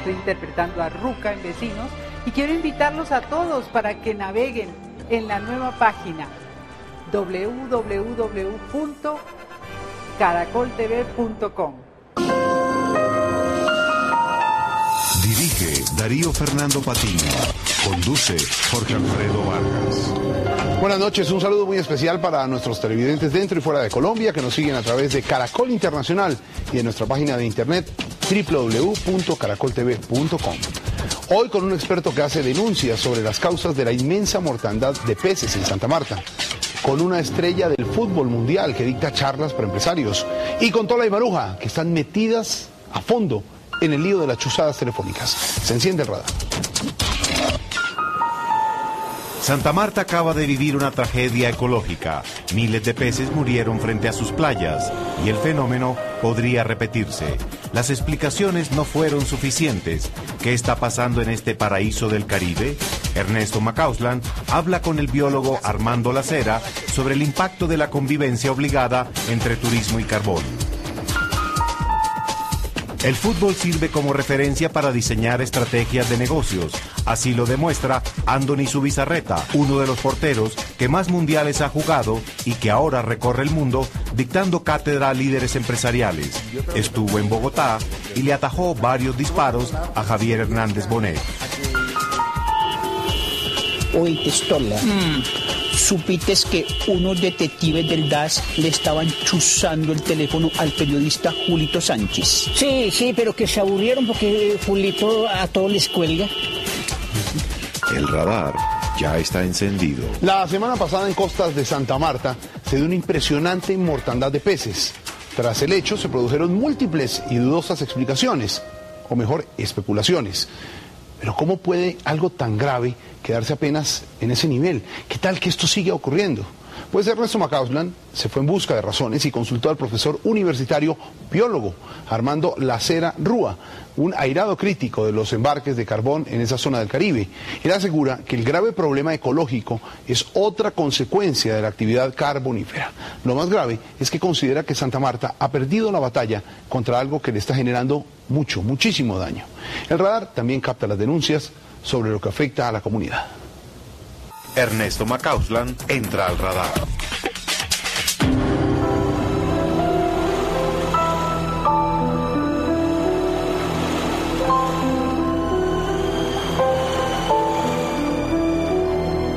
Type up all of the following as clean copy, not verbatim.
estoy interpretando a Ruca en Vecinos y quiero invitarlos a todos para que naveguen en la nueva página www.caracoltv.com. Dirige Darío Fernando Patiño. Conduce Jorge Alfredo Vargas. Buenas noches, un saludo muy especial para nuestros televidentes dentro y fuera de Colombia que nos siguen a través de Caracol Internacional y de nuestra página de internet www.caracoltv.com. Hoy con un experto que hace denuncias sobre las causas de la inmensa mortandad de peces en Santa Marta, con una estrella del fútbol mundial que dicta charlas para empresarios, y con Tola y Maruja, que están metidas a fondo en el lío de las chuzadas telefónicas. Se enciende el radar. Santa Marta acaba de vivir una tragedia ecológica. Miles de peces murieron frente a sus playas y el fenómeno podría repetirse. Las explicaciones no fueron suficientes. ¿Qué está pasando en este paraíso del Caribe? Ernesto Macausland habla con el biólogo Armando Lacera sobre el impacto de la convivencia obligada entre turismo y carbón. El fútbol sirve como referencia para diseñar estrategias de negocios. Así lo demuestra Andoni Zubizarreta, uno de los porteros que más mundiales ha jugado y que ahora recorre el mundo dictando cátedra a líderes empresariales. Estuvo en Bogotá y le atajó varios disparos a Javier Hernández Bonet. Oye, Tola, ¿supiste que unos detectives del DAS le estaban chuzando el teléfono al periodista Julito Sánchez? Sí, pero que se aburrieron porque Julito a todos les cuelga. El radar ya está encendido. La semana pasada en costas de Santa Marta se dio una impresionante mortandad de peces. Tras el hecho se produjeron múltiples y dudosas explicaciones, o mejor, especulaciones. Pero ¿cómo puede algo tan grave quedarse apenas en ese nivel? ¿Qué tal que esto siga ocurriendo? Pues Ernesto Macausland se fue en busca de razones y consultó al profesor universitario biólogo Armando Lacera Rúa, un airado crítico de los embarques de carbón en esa zona del Caribe. Él asegura que el grave problema ecológico es otra consecuencia de la actividad carbonífera. Lo más grave es que considera que Santa Marta ha perdido la batalla contra algo que le está generando muchísimo daño. El radar también capta las denuncias sobre lo que afecta a la comunidad. Ernesto Macausland entra al radar.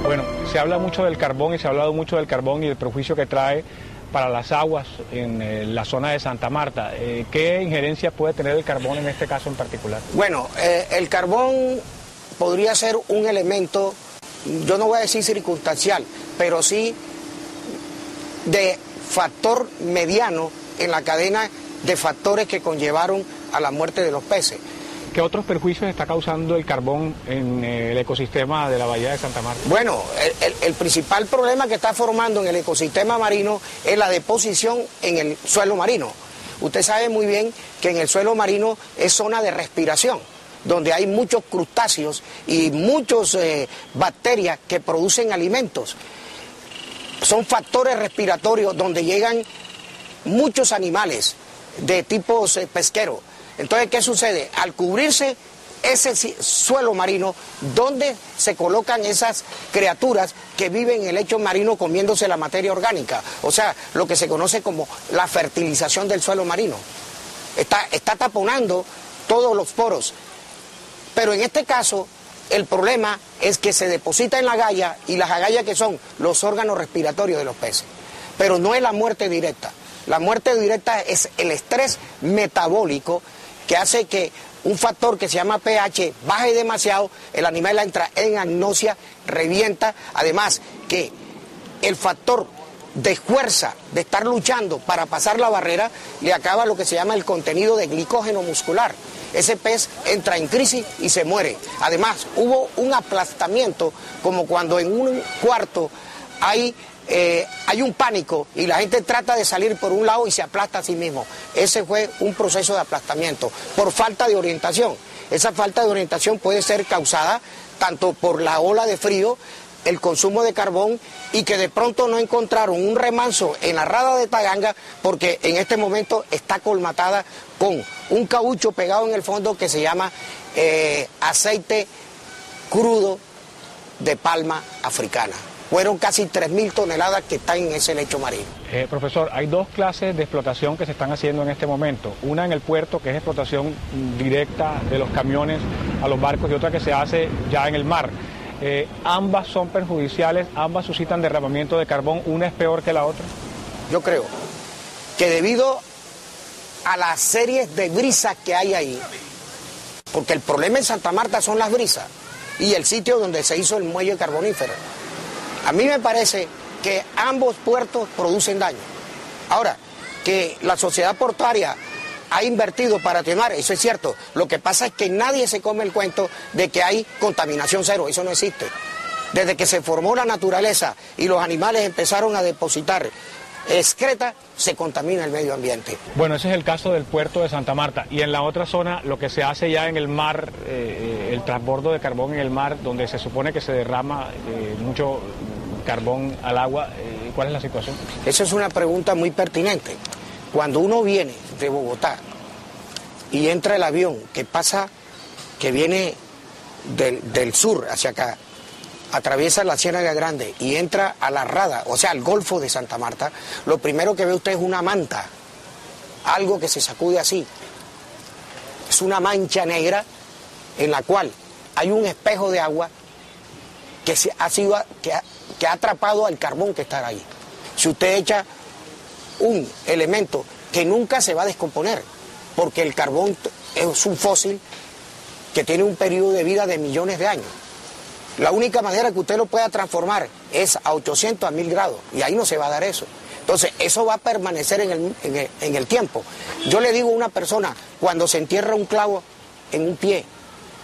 Bueno, se habla mucho del carbón y se ha hablado mucho del carbón y el perjuicio que trae para las aguas en la zona de Santa Marta. ¿Qué injerencia puede tener el carbón en este caso en particular? Bueno, el carbón podría ser un elemento, yo no voy a decir circunstancial, pero sí de factor mediano en la cadena de factores que conllevaron a la muerte de los peces. ¿Qué otros perjuicios está causando el carbón en el ecosistema de la bahía de Santa Marta? Bueno, el principal problema que está formando en el ecosistema marino es la deposición en el suelo marino. Usted sabe muy bien que en el suelo marino es zona de respiración, donde hay muchos crustáceos y muchas bacterias que producen alimentos. Son factores respiratorios donde llegan muchos animales de tipo pesquero. Entonces, ¿qué sucede? Al cubrirse ese suelo marino, ¿dónde se colocan esas criaturas que viven en el lecho marino comiéndose la materia orgánica? O sea, lo que se conoce como la fertilización del suelo marino. Está taponando todos los poros. Pero en este caso, el problema es que se deposita en la agalla, y las agallas que son los órganos respiratorios de los peces. Pero no es la muerte directa. La muerte directa es el estrés metabólico que hace que un factor que se llama pH baje demasiado, el animal entra en agnosia, revienta. Además que el factor de fuerza, de estar luchando para pasar la barrera, le acaba lo que se llama el contenido de glicógeno muscular. Ese pez entra en crisis y se muere. Además, hubo un aplastamiento, como cuando en un cuarto hay un pánico y la gente trata de salir por un lado y se aplasta a sí mismo. Ese fue un proceso de aplastamiento por falta de orientación. Esa falta de orientación puede ser causada tanto por la ola de frío, el consumo de carbón y que de pronto no encontraron un remanso en la rada de Taganga porque en este momento está colmatada con un caucho pegado en el fondo que se llama aceite crudo de palma africana. Fueron casi 3.000 toneladas que están en ese lecho marino. Profesor, hay dos clases de explotación que se están haciendo en este momento. Una en el puerto, que es explotación directa de los camiones a los barcos, y otra que se hace ya en el mar. Ambas son perjudiciales, ambas suscitan derramamiento de carbón, una es peor que la otra. Yo creo que debido a las series de brisas que hay ahí, porque el problema en Santa Marta son las brisas y el sitio donde se hizo el muelle carbonífero. A mí me parece que ambos puertos producen daño. Ahora, que la sociedad portuaria ha invertido para atenuar, eso es cierto. Lo que pasa es que nadie se come el cuento de que hay contaminación cero, eso no existe. Desde que se formó la naturaleza y los animales empezaron a depositar excreta, se contamina el medio ambiente. Bueno, ese es el caso del puerto de Santa Marta. Y en la otra zona, lo que se hace ya en el mar, el transbordo de carbón en el mar, donde se supone que se derrama mucho carbón al agua, ¿cuál es la situación? Esa es una pregunta muy pertinente. Cuando uno viene de Bogotá y entra el avión que viene del sur hacia acá, atraviesa la Ciénaga Grande y entra a la Rada, o sea, al Golfo de Santa Marta, lo primero que ve usted es una manta, algo que se sacude así. Es una mancha negra en la cual hay un espejo de agua que ha atrapado al carbón que está ahí. Si usted echa un elemento que nunca se va a descomponer, porque el carbón es un fósil que tiene un periodo de vida de millones de años. La única manera que usted lo pueda transformar es a 800, a 1000 grados, y ahí no se va a dar eso. Entonces, eso va a permanecer en el tiempo. Yo le digo a una persona, cuando se entierra un clavo en un pie,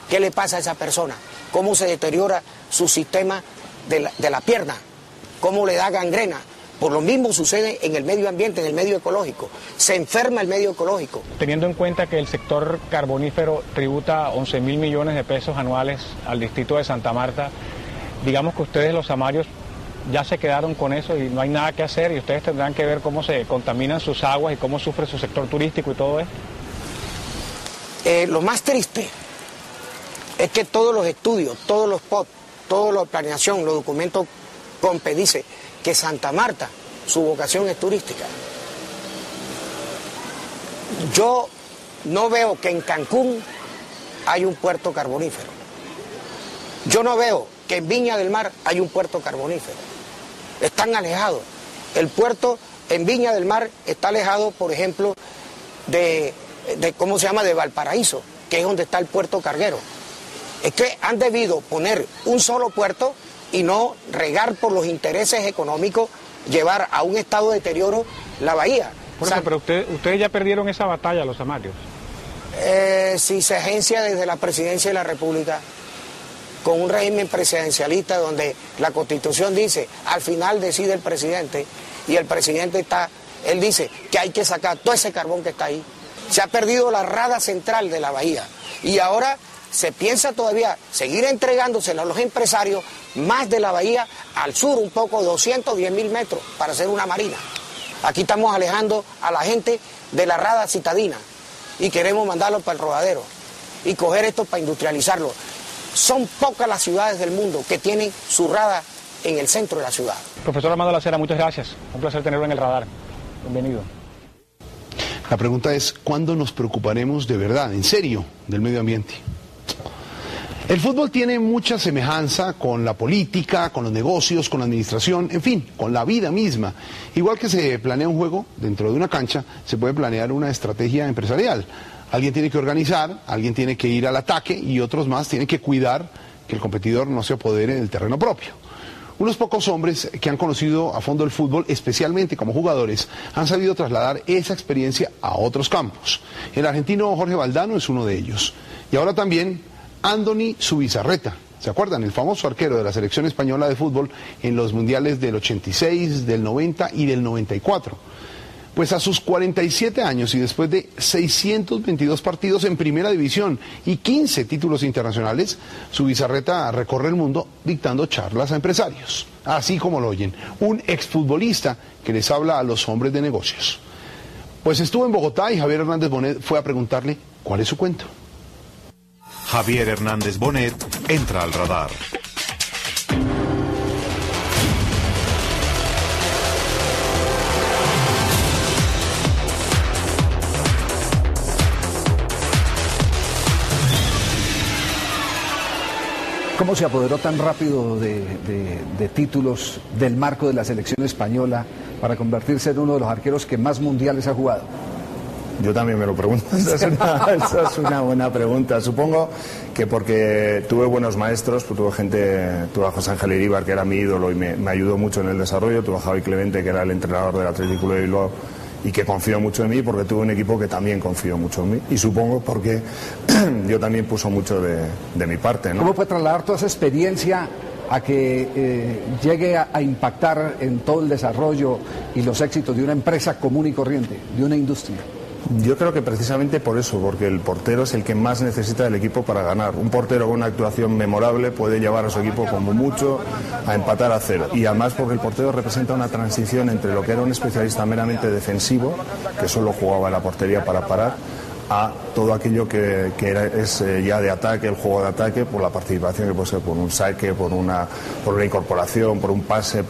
¿qué le pasa a esa persona? ¿Cómo se deteriora su sistema de la pierna? ¿Cómo le da gangrena? Por lo mismo sucede en el medio ambiente, en el medio ecológico. Se enferma el medio ecológico. Teniendo en cuenta que el sector carbonífero tributa 11.000 millones de pesos anuales al distrito de Santa Marta, digamos que ustedes los samarios ya se quedaron con eso y no hay nada que hacer y ustedes tendrán que ver cómo se contaminan sus aguas y cómo sufre su sector turístico y todo esto. Lo más triste es que todos los estudios, todos los POT, toda la planeación, los documentos COMPE dice que Santa Marta, su vocación es turística. Yo no veo que en Cancún hay un puerto carbonífero. Yo no veo que en Viña del Mar hay un puerto carbonífero. Están alejados. El puerto en Viña del Mar está alejado, por ejemplo, de ¿cómo se llama?, de Valparaíso, que es donde está el puerto carguero. Es que han debido poner un solo puerto y no regar por los intereses económicos, llevar a un estado de deterioro la bahía. Pero ustedes ya perdieron esa batalla, los samarios. Si se agencia desde la presidencia de la República, con un régimen presidencialista donde la Constitución dice, al final decide el presidente, y el presidente él dice que hay que sacar todo ese carbón que está ahí. Se ha perdido la rada central de la bahía, y ahora se piensa todavía seguir entregándosela a los empresarios más de la bahía al sur, un poco, 210.000 metros para hacer una marina. Aquí estamos alejando a la gente de la rada citadina y queremos mandarlo para el rodadero y coger esto para industrializarlo. Son pocas las ciudades del mundo que tienen su rada en el centro de la ciudad. Profesor Armando Lacera, muchas gracias. Un placer tenerlo en el radar. Bienvenido. La pregunta es, ¿cuándo nos preocuparemos de verdad, en serio, del medio ambiente? El fútbol tiene mucha semejanza con la política, con los negocios, con la administración, en fin, con la vida misma. Igual que se planea un juego dentro de una cancha, se puede planear una estrategia empresarial. Alguien tiene que organizar, alguien tiene que ir al ataque y otros más tienen que cuidar que el competidor no se apodere del terreno propio. Unos pocos hombres que han conocido a fondo el fútbol, especialmente como jugadores, han sabido trasladar esa experiencia a otros campos. El argentino Jorge Valdano es uno de ellos. Y ahora también Andoni Zubizarreta, ¿se acuerdan? El famoso arquero de la selección española de fútbol en los mundiales del 86, del 90 y del 94. Pues a sus 47 años y después de 622 partidos en Primera División y 15 títulos internacionales, Zubizarreta recorre el mundo dictando charlas a empresarios. Así como lo oyen, un exfutbolista que les habla a los hombres de negocios. Pues estuvo en Bogotá y Javier Hernández Bonet fue a preguntarle cuál es su cuento. Javier Hernández Bonet entra al radar. ¿Cómo se apoderó tan rápido de títulos del marco de la selección española para convertirse en uno de los arqueros que más mundiales ha jugado? Yo también me lo pregunto. Esa es una buena pregunta. Supongo que porque tuve buenos maestros, pues tuve a José Ángel Iríbar, que era mi ídolo y me ayudó mucho en el desarrollo, tuve a Javi Clemente, que era el entrenador del Atlético de Bilbao y que confió mucho en mí, porque tuve un equipo que también confió mucho en mí, y supongo porque yo también puso mucho de mi parte, ¿no? ¿Cómo fue trasladar toda esa experiencia a que llegue a impactar en todo el desarrollo y los éxitos de una empresa común y corriente, de una industria? Yo creo que precisamente por eso, porque el portero es el que más necesita del equipo para ganar. Un portero con una actuación memorable puede llevar a su equipo como mucho a empatar a 0. Y además porque el portero representa una transición entre lo que era un especialista meramente defensivo, que solo jugaba en la portería para parar, a todo aquello que es ya de ataque, el juego de ataque, por la participación que puede ser por un saque, por una incorporación, por un pase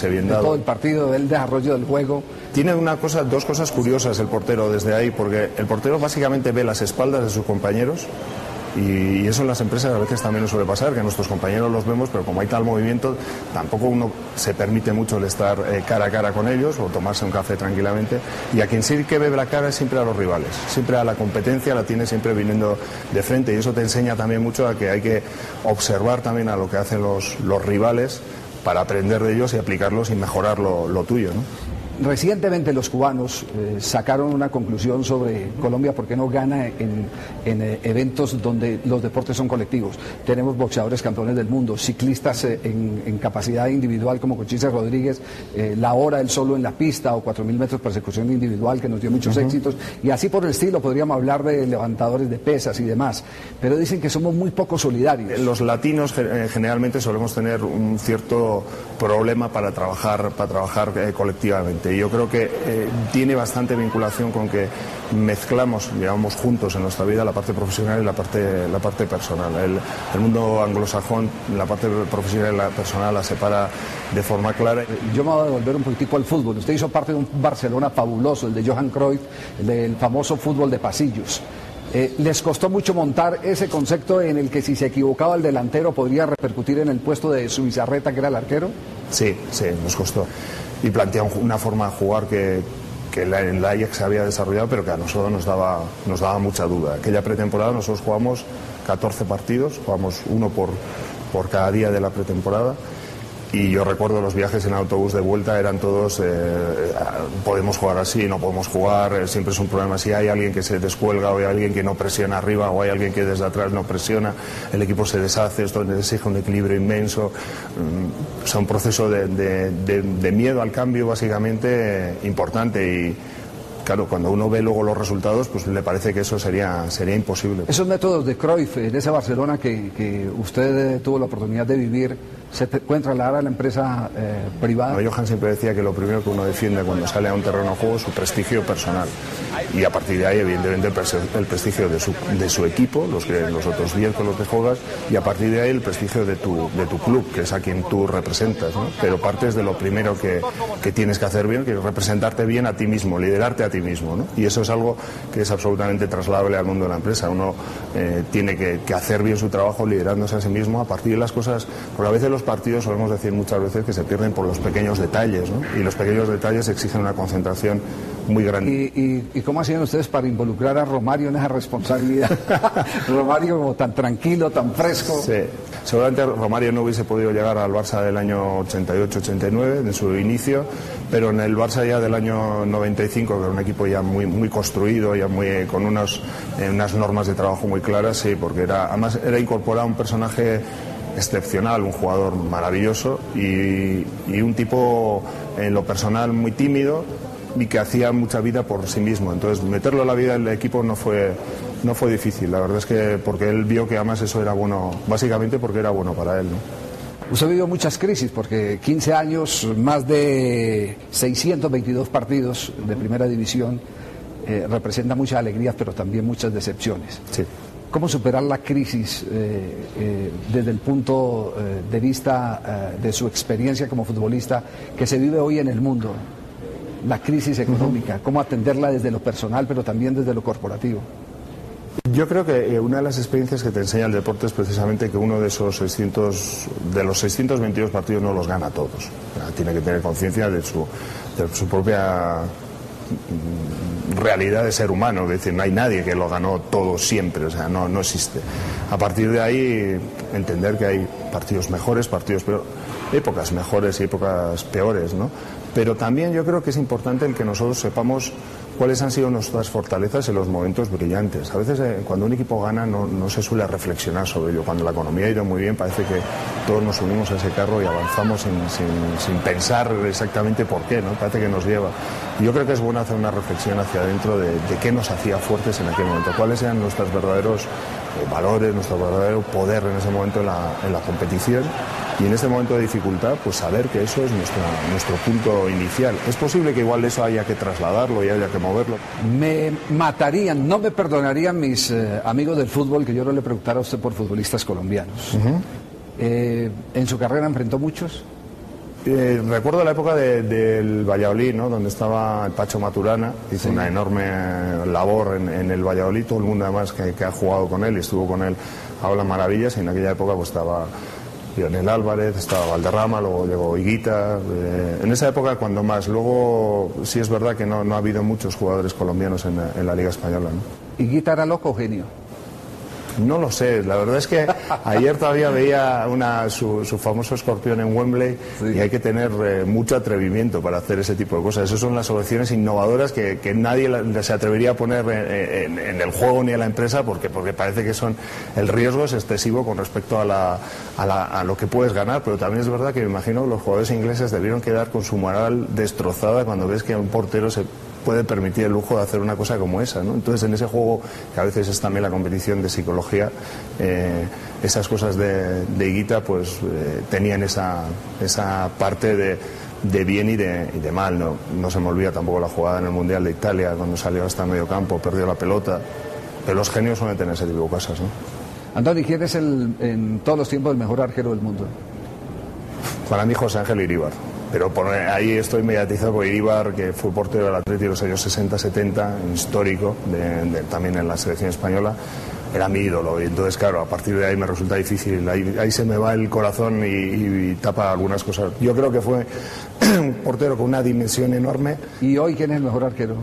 bien dado. Todo el partido, el desarrollo del juego. Tiene dos cosas curiosas el portero desde ahí, porque el portero básicamente ve las espaldas de sus compañeros, y eso en las empresas a veces también nos suele pasar, que nuestros compañeros los vemos, pero como hay tal movimiento, tampoco uno se permite mucho el estar cara a cara con ellos o tomarse un café tranquilamente, y a quien sí que ve la cara es siempre a los rivales, siempre a la competencia la tiene siempre viniendo de frente, y eso te enseña también mucho a que hay que observar también a lo que hacen los rivales para aprender de ellos y aplicarlos y mejorar lo tuyo, ¿no? Recientemente los cubanos sacaron una conclusión sobre Colombia porque no gana en eventos donde los deportes son colectivos. Tenemos boxeadores campeones del mundo, ciclistas en capacidad individual como Conchita Rodríguez, la hora del solo en la pista o 4.000 metros persecución individual que nos dio muchos éxitos, y así por el estilo podríamos hablar de levantadores de pesas y demás, pero dicen que somos muy poco solidarios. Los latinos generalmente solemos tener un cierto problema para trabajar colectivamente. Y yo creo que tiene bastante vinculación con que mezclamos, llevamos juntos en nuestra vida la parte profesional y la parte personal. El mundo anglosajón, la parte profesional y la personal la separa de forma clara. Yo me voy a devolver un poquitico al fútbol. Usted hizo parte de un Barcelona fabuloso, el de Johan Cruyff, el del famoso fútbol de pasillos. ¿Les costó mucho montar ese concepto en el que si se equivocaba el delantero podría repercutir en el puesto de Zubizarreta, que era el arquero? Sí, nos costó. Y plantea una forma de jugar que en la Ajax se había desarrollado, pero que a nosotros nos daba mucha duda. Aquella pretemporada nosotros jugamos 14 partidos, jugamos uno por cada día de la pretemporada, y yo recuerdo los viajes en autobús de vuelta eran todos podemos jugar así, no podemos jugar, siempre es un problema si hay alguien que se descuelga o hay alguien que no presiona arriba o hay alguien que desde atrás no presiona, el equipo se deshace, esto exige un equilibrio inmenso, o sea, un proceso de miedo al cambio básicamente importante, y claro, cuando uno ve luego los resultados, pues le parece que eso sería imposible. Esos métodos de Cruyff en ese Barcelona que usted tuvo la oportunidad de vivir, ¿se pueden trasladar a la empresa privada? No, Johan siempre decía que lo primero que uno defiende cuando sale a un terreno de juego es su prestigio personal, y a partir de ahí evidentemente el prestigio de su equipo, los otros 10 con los que juegas, y a partir de ahí el prestigio de tu club, que es a quien tú representas, ¿no? Pero partes de lo primero que tienes que hacer bien, que es representarte bien a ti mismo, liderarte a ti mismo, ¿no? Y eso es algo que es absolutamente trasladable al mundo de la empresa. Uno tiene que hacer bien su trabajo liderándose a sí mismo a partir de las cosas, porque a veces los partidos solemos decir muchas veces que se pierden por los pequeños detalles, ¿no? Y los pequeños detalles exigen una concentración muy grande. ¿Y cómo hacían ustedes para involucrar a Romario en esa responsabilidad? Romario como tan tranquilo, tan fresco. Sí, seguramente Romario no hubiese podido llegar al Barça del año 88-89, en su inicio, pero en el Barça ya del año 95, que era un equipo ya muy construido, ya con unas normas de trabajo muy claras, sí, porque además era incorporar un personaje excepcional, un jugador maravilloso y un tipo en lo personal muy tímido, y que hacía mucha vida por sí mismo. Entonces meterlo a la vida del equipo no fue difícil. La verdad es que porque él vio que además eso era bueno, básicamente porque era bueno para él, ¿no? Usted vivió muchas crisis porque 15 años, más de 622 partidos de primera división, representa muchas alegrías pero también muchas decepciones. Sí. ¿Cómo superar la crisis desde el punto de vista de su experiencia como futbolista que se vive hoy en el mundo? La crisis económica, ¿cómo atenderla desde lo personal pero también desde lo corporativo? Yo creo que una de las experiencias que te enseña el deporte es precisamente que uno de los 622 partidos no los gana todos. Tiene que tener conciencia de su propia realidad de ser humano, es decir, no hay nadie que lo ganó todo siempre, o sea, no existe. A partir de ahí, entender que hay partidos mejores, partidos peores, épocas mejores y épocas peores, ¿no? Pero también yo creo que es importante el que nosotros sepamos cuáles han sido nuestras fortalezas en los momentos brillantes. A veces cuando un equipo gana no se suele reflexionar sobre ello. Cuando la economía ha ido muy bien parece que todos nos unimos a ese carro y avanzamos sin pensar exactamente por qué, ¿no? Parece que nos lleva. Y yo creo que es bueno hacer una reflexión hacia adentro de qué nos hacía fuertes en aquel momento, cuáles eran nuestros verdaderos valores, nuestro verdadero poder en ese momento en la competición. Y en este momento de dificultad, pues saber que eso es nuestro punto inicial. Es posible que igual eso haya que trasladarlo y haya que moverlo. Me matarían, no me perdonarían mis amigos del fútbol que yo no le preguntara a usted por futbolistas colombianos. ¿En su carrera enfrentó muchos? Recuerdo la época del Valladolid, ¿no? Donde estaba el Pacho Maturana, hizo una enorme labor en el Valladolid, todo el mundo además que ha jugado con él y estuvo con él habla maravillas, y en aquella época pues estaba Lionel Álvarez, estaba Valderrama, luego llegó Higuita, en esa época cuando más. Luego sí es verdad que no ha habido muchos jugadores colombianos en la Liga Española, ¿no? ¿Higuita era loco o genio? No lo sé, la verdad es que ayer todavía veía su famoso escorpión en Wembley, y hay que tener mucho atrevimiento para hacer ese tipo de cosas. Esas son las soluciones innovadoras que nadie se atrevería a poner en el juego ni a la empresa porque parece que el riesgo es excesivo con respecto a lo que puedes ganar, pero también es verdad que me imagino que los jugadores ingleses debieron quedar con su moral destrozada cuando ves que un portero se puede permitir el lujo de hacer una cosa como esa, ¿no? Entonces en ese juego, que a veces es también la competición de psicología, esas cosas de Higuita pues tenían esa parte de bien y de mal, ¿no? No se me olvida tampoco la jugada en el Mundial de Italia cuando salió hasta el medio campo, perdió la pelota, pero los genios suelen tener ese tipo de cosas, ¿no? Antoni, ¿quién es en todos los tiempos el mejor arquero del mundo? Para mí José Ángel Iríbar. Pero ahí estoy mediatizado por Iríbar, que fue portero del Atleti de los años 60-70, histórico, también en la selección española. Era mi ídolo, y entonces claro, a partir de ahí me resulta difícil, ahí se me va el corazón y tapa algunas cosas. Yo creo que fue un portero con una dimensión enorme. ¿Y hoy quién es el mejor arquero?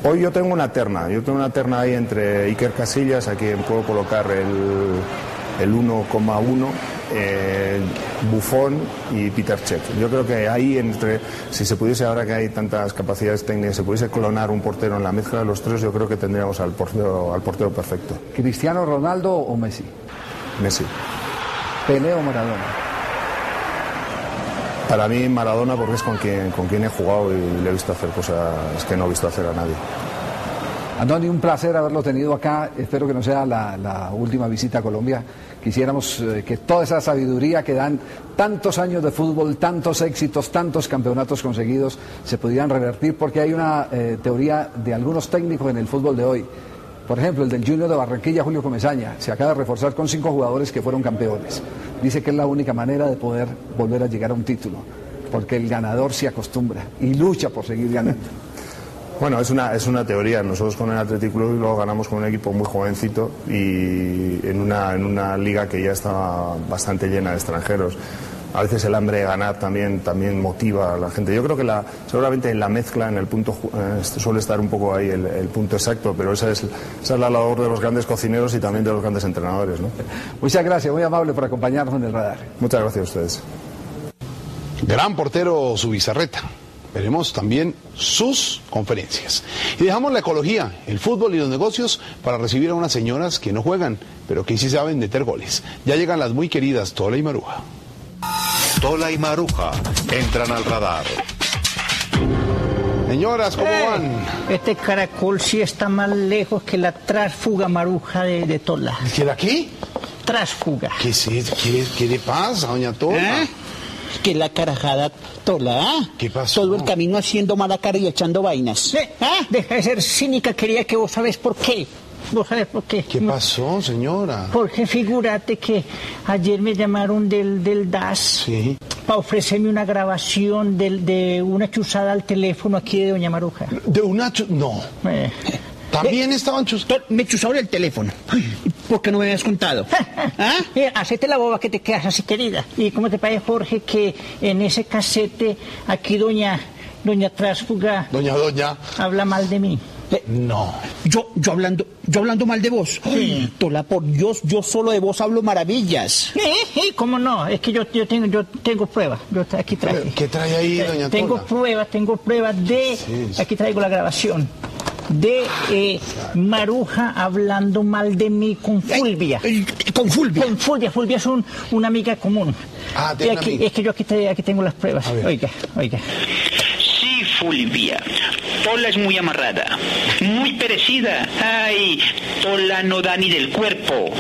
Hoy yo tengo una terna ahí entre Iker Casillas, a quien puedo colocar el 1,1, Buffon y Peter Cech. Yo creo que ahí si se pudiese, ahora que hay tantas capacidades técnicas, se pudiese clonar un portero en la mezcla de los tres, yo creo que tendríamos al portero perfecto. ¿Cristiano Ronaldo o Messi? Messi. ¿Pelé o Maradona? Para mí Maradona, porque es con quien he jugado y le he visto hacer cosas que no he visto hacer a nadie. Antoni, un placer haberlo tenido acá. Espero que no sea la última visita a Colombia. Quisiéramos que toda esa sabiduría que dan tantos años de fútbol, tantos éxitos, tantos campeonatos conseguidos, se pudieran revertir, porque hay una teoría de algunos técnicos en el fútbol de hoy. Por ejemplo, el del Junior de Barranquilla, Julio Comesaña, se acaba de reforzar con 5 jugadores que fueron campeones. Dice que es la única manera de poder volver a llegar a un título, porque el ganador se acostumbra y lucha por seguir ganando. Bueno, es una teoría. Nosotros con el Athletic Club lo ganamos con un equipo muy jovencito y en una liga que ya estaba bastante llena de extranjeros. A veces el hambre de ganar también motiva a la gente. Yo creo que seguramente en la mezcla, en el punto, suele estar un poco ahí el punto exacto, pero esa es la labor de los grandes cocineros y también de los grandes entrenadores, ¿no? Muchas gracias, muy amable por acompañarnos en el radar. Muchas gracias a ustedes. Gran portero Zubizarreta. Veremos también sus conferencias. Y dejamos la ecología, el fútbol y los negocios para recibir a unas señoras que no juegan, pero que sí saben meter goles. Ya llegan las muy queridas Tola y Maruja. Tola y Maruja entran al radar. Señoras, ¿cómo van? Este caracol sí está más lejos que la trásfuga maruja de Tola. ¿Qué la qué? Trásfuga. ¿Qué es eso? ¿Qué le pasa, doña Tola? Que la carajada Tola, ¿ah? ¿Qué pasó? Todo el camino haciendo mala cara y echando vainas. Deja de ser cínica, quería que vos sabés por qué. ¿Vos sabés por qué? ¿Qué pasó, señora? Porque figúrate que ayer me llamaron del DAS para ofrecerme una grabación de una chuzada al teléfono aquí de doña Maruja. ¿De una No. ¿También estaban chuzados? Me chuzaron el teléfono. ¿Por qué no me habías contado? Hacete la boba que te quedas así, querida. ¿Y cómo te parece, Jorge, que en ese casete aquí doña Trásfuga... Doña. habla mal de mí? No. Yo hablando mal de vos. Sí. Tola, por Dios, yo solo de vos hablo maravillas. ¿Cómo no? Es que yo tengo pruebas. Aquí traje. ¿Qué trae ahí, doña Tola? Tengo pruebas de... Sí. Aquí traigo la grabación. De Maruja hablando mal de mí con Fulvia. ¿Con Fulvia? Con Fulvia. Fulvia es una amiga común. Es que yo aquí tengo las pruebas. Oiga. Sí, Fulvia. Tola es muy amarrada, muy perecida. Ay, Tola no da ni del cuerpo.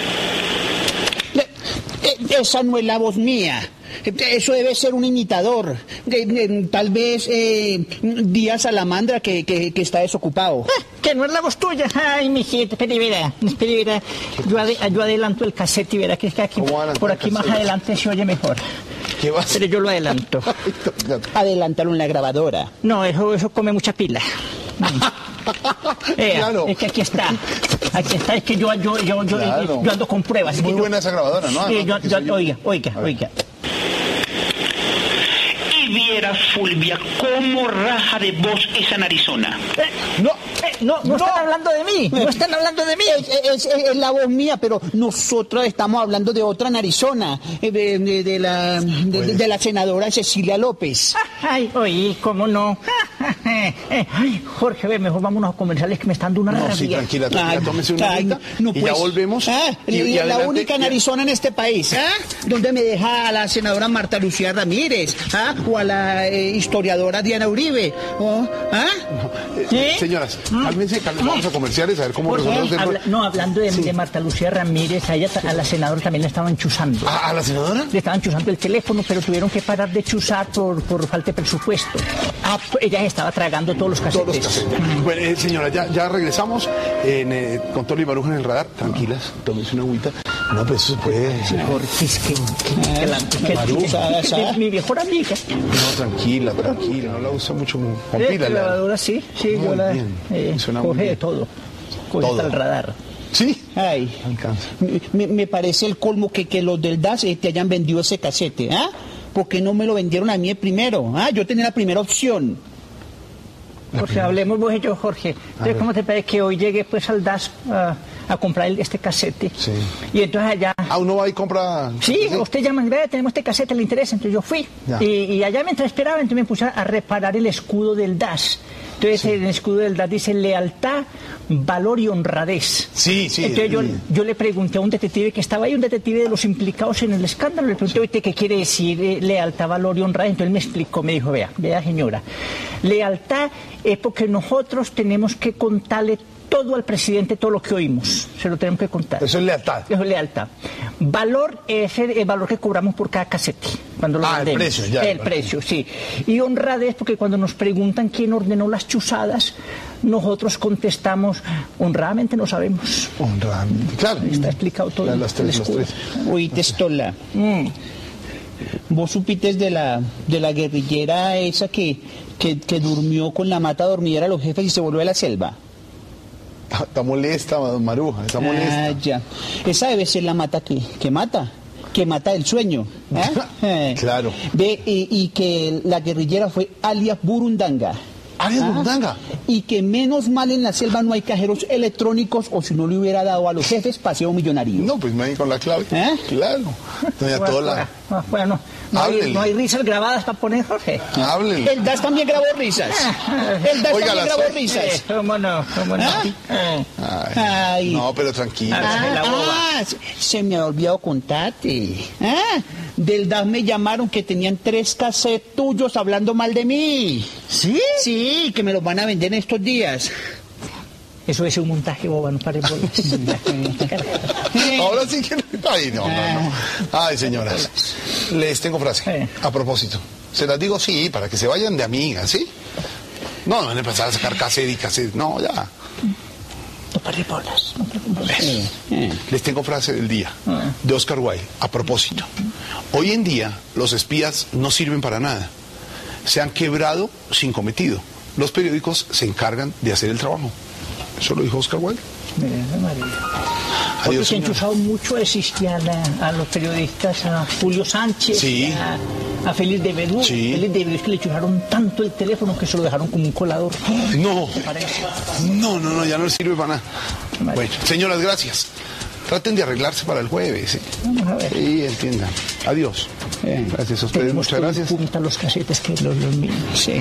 Esa no es la voz mía. Eso debe ser un imitador. Tal vez Díaz Salamandra que está desocupado. Que no es la voz tuya. Ay, mijita, espera. Yo adelanto el cassette y verá que aquí, por aquí más adelante se oye mejor. ¿Qué vas? Pero yo lo adelanto. Adelántalo en la grabadora. No, eso come mucha pila. Claro. Es que aquí está, es que yo ando con pruebas. Es muy buena esa grabadora, ¿no? Oiga. Y viera, Fulvia, cómo raja de voz esa narizona. No están hablando de mí. No están hablando de mí. Es la voz mía, pero nosotros estamos hablando de otra narizona, de la senadora Cecilia López. Ay, oye, ¿cómo no? Ay, Jorge, ve, mejor vámonos a comerciales que me están dando una rabia. Sí, tranquila, tómese una horita y ya volvemos. Y la única narizona en este país, donde me deja a la senadora Marta Lucía Ramírez, o a la historiadora Diana Uribe. Señoras, cálmense, vamos a comerciales a ver cómo resolvemos el... No, hablando de Marta Lucía Ramírez, a la senadora también le estaban chuzando. ¿A la senadora? Le estaban chuzando el teléfono, pero tuvieron que parar de chuzar por falta de presupuesto. Ella estaba tragando todos los casetes. Bueno, señora, ya regresamos con Tola y Maruja en el radar. Tranquilas, tómense una agüita. No, pues eso se puede... Sí, Jorge, es que mi mejor amiga. No, tranquila, no la usa mucho con pila. La grabadora sí, yo la coge de todo. Coge hasta el radar. ¿Sí? Ay, alcanza. Me parece el colmo que los del DAS te hayan vendido ese casete, ¿Por qué no me lo vendieron a mí primero? Yo tenía la primera opción. Jorge, hablemos vos y yo, Jorge. Entonces, ¿cómo te parece que hoy llegué pues al DAS a comprar este casete? Sí. Y entonces allá... uno va y compra... Sí, usted llama, tenemos este casete, le interesa. Entonces yo fui. Y allá mientras esperaba, entonces me puse a reparar el escudo del DAS. Entonces el escudo del DAS dice lealtad, valor y honradez. Sí. Entonces yo le pregunté a un detective que estaba ahí, un detective de los implicados en el escándalo, le pregunté, oye, ¿qué quiere decir lealtad, valor y honradez? Entonces él me explicó, me dijo, vea señora, lealtad es porque nosotros tenemos que contarle todo al presidente, todo lo que oímos, se lo tenemos que contar. Eso es lealtad. Eso es lealtad. Valor es el valor que cobramos por cada casete. Cuando lo vendemos. El precio, El precio, sí. Y honradez, porque cuando nos preguntan quién ordenó las chuzadas, nosotros contestamos, honradamente no sabemos. Honradamente, claro. Está explicado todo. Las tres. Oíste, Tola. ¿Vos supiste de la guerrillera esa que durmió con la mata dormidera de los jefes y se volvió a la selva? Está molesta, Maruja, está molesta. Ya. Esa debe ser la mata que mata el sueño. Claro. Ve, y que la guerrillera fue alias Burundanga. ¿Alias Burundanga? Y que menos mal en la selva no hay cajeros electrónicos, o si no le hubiera dado a los jefes paseo millonario. No, pues me con la clave. Claro. Doña Tola. Bueno, no hay risas grabadas para poner, Jorge. Háblele. El DAS también grabó risas. Oiga, grabó risas. ¿Cómo no? Ay, ahí? No, pero tranquilo. Se me ha olvidado contarte. Del DAS me llamaron que tenían 3 cassettes tuyos hablando mal de mí. ¿Sí? Sí, que me los van a vender en estos días. Eso es un montaje, boba, no pare bolas. Ahora sí que... Ay, no. Ay, señoras, les tengo frase. A propósito. Se las digo sí, para que se vayan de amigas, ¿sí? No van a empezar a sacar cassette y cassette. No, ya. No pare bolas. Les tengo frase del día, de Oscar Wilde. A propósito. Hoy en día, los espías no sirven para nada. Se han quebrado sin cometido. Los periódicos se encargan de hacer el trabajo. Eso lo dijo Oscar Wilde. Porque se han chuzado mucho a los periodistas, a Julio Sánchez, sí, a Félix de Bedú. Sí. Félix de Bedú es que le chuzaron tanto el teléfono que se lo dejaron como un colador. No, ya no sirve para nada. Bueno, señoras, gracias. Traten de arreglarse para el jueves. ¿Sí? Vamos a ver. Sí, entiendan. Adiós. Gracias a ustedes, muchas gracias. Los casetes que los mismos. Sí.